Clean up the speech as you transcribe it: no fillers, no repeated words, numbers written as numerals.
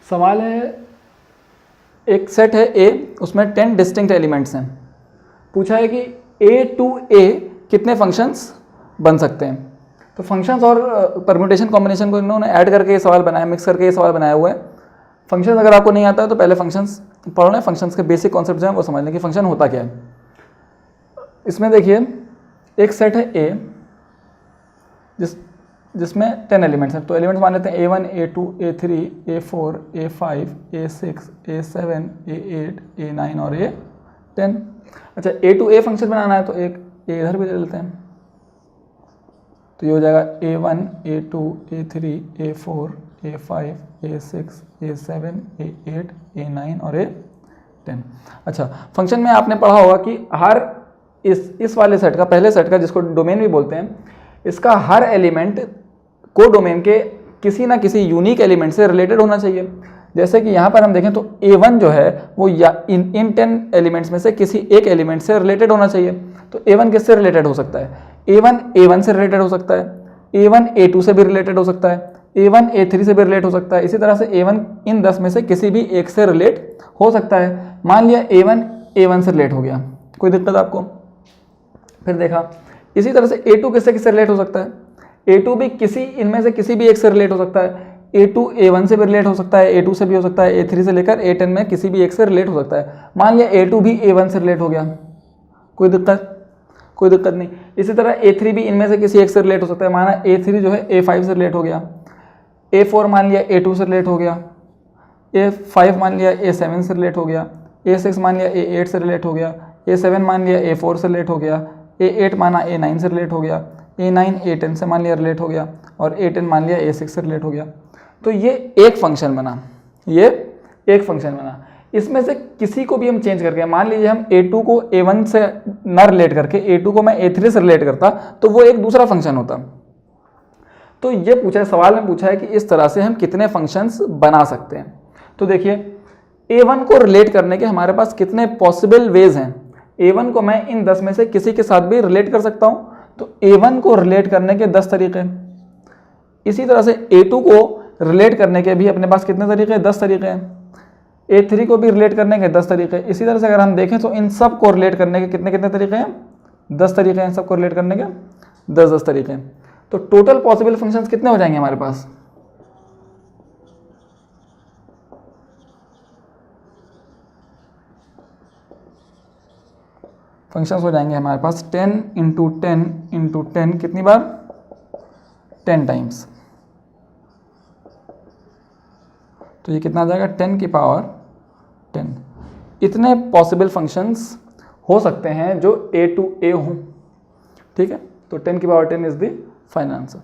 सवाल है, एक सेट है ए, उसमें 10 डिस्टिंक्ट एलिमेंट्स हैं। पूछा है कि ए टू ए कितने फंक्शंस बन सकते हैं। तो फंक्शंस और परम्यूटेशन कॉम्बिनेशन को इन्होंने ऐड करके ये सवाल बनाया, मिक्स करके ये सवाल बनाया हुआ है। फंक्शंस अगर आपको नहीं आता है तो पहले फंक्शंस पढ़ो ना, फंक्शंस के बेसिक कॉन्सेप्ट जो हैं वो समझ लें कि फंक्शन होता क्या है। इसमें देखिए एक सेट है ए जिसमें 10 एलिमेंट्स हैं। तो एलिमेंट्स मान लेते हैं A1, A2, A3, A4, A5, A6, A7, A8, A9 और A10। अच्छा, A टू A फंक्शन बनाना है तो एक A इधर भी ले लेते हैं, तो ये हो जाएगा A1, A2, A3, A4, A5, A6, A7, A8, A9 और A10। अच्छा, फंक्शन में आपने पढ़ा होगा कि हर इस वाले सेट का, पहले सेट का जिसको डोमेन भी बोलते हैं, इसका हर एलिमेंट को डोमेन के किसी ना किसी यूनिक एलिमेंट से रिलेटेड होना चाहिए। जैसे कि यहाँ पर हम देखें तो A1 जो है वो इन 10 एलिमेंट्स में से किसी एक एलिमेंट से रिलेटेड होना चाहिए। तो A1 किससे रिलेटेड हो सकता है? A1 A1 से रिलेटेड हो सकता है, A1 A2 से भी रिलेटेड हो सकता है, A1 A3 से भी रिलेट हो सकता है। इसी तरह से A1 इन 10 में से किसी भी एक से रिलेट हो सकता है। मान लिया A1 A1 से रिलेट हो गया, कोई दिक्कत आपको? फिर देखा इसी तरह से A2 किससे रिलेट हो सकता है? A2 भी इनमें से किसी भी एक से रिलेट हो सकता है। A2 A1 से भी रिलेट हो सकता है, A2 से भी हो सकता है, A3 से लेकर A10 में किसी भी एक से रिलेट हो सकता है। मान लिया A2 भी A1 से रिलेट हो गया, कोई दिक्कत नहीं। इसी तरह A3 भी इनमें से किसी एक से रिलेट हो सकता है। माना A3 जो है A5 से रिलेट हो गया, A4 मान लिया A2 से रिलेट हो गया, A5 मान लिया A7 से रिलेट हो गया, A6 मान लिया A8 से रिलेट हो गया, A7 मान लिया A4 से रिलेट हो गया, A8 माना A9 से रिलेट हो गया, A9 A10 से मान लिया रिलेट हो गया, और A10 मान लिया A6 से रिलेट हो गया। तो ये एक फंक्शन बना, इसमें से किसी को भी हम चेंज करके, मान लीजिए हम A2 को A1 से न रिलेट करके A2 को मैं A3 से रिलेट करता तो वो एक दूसरा फंक्शन होता। तो ये पूछा है, सवाल में पूछा है कि इस तरह से हम कितने फंक्शंस बना सकते हैं। तो देखिए A1 को रिलेट करने के हमारे पास कितने पॉसिबल वेज हैं। A1 को मैं इन 10 में से किसी के साथ भी रिलेट कर सकता हूँ, तो A1 को रिलेट करने के 10 तरीके। इसी तरह से A2 को रिलेट करने के भी अपने पास कितने तरीके? 10 तरीके हैं। A3 को भी रिलेट करने के 10 तरीके। इसी तरह से अगर हम देखें तो इन सब को रिलेट करने के कितने तरीके हैं? 10 तरीके हैं। सबको रिलेट करने के 10 तरीके हैं। तो टोटल पॉसिबल फंक्शंस कितने हो जाएंगे हमारे पास? फंक्शंस हो जाएंगे हमारे पास 10 इंटू 10 इंटू 10, कितनी बार? 10 टाइम्स। तो ये कितना आ जाएगा? 10 की पावर 10। इतने पॉसिबल फंक्शंस हो सकते हैं जो A टू A हों, ठीक है। तो 10 की power 10 is the final answer.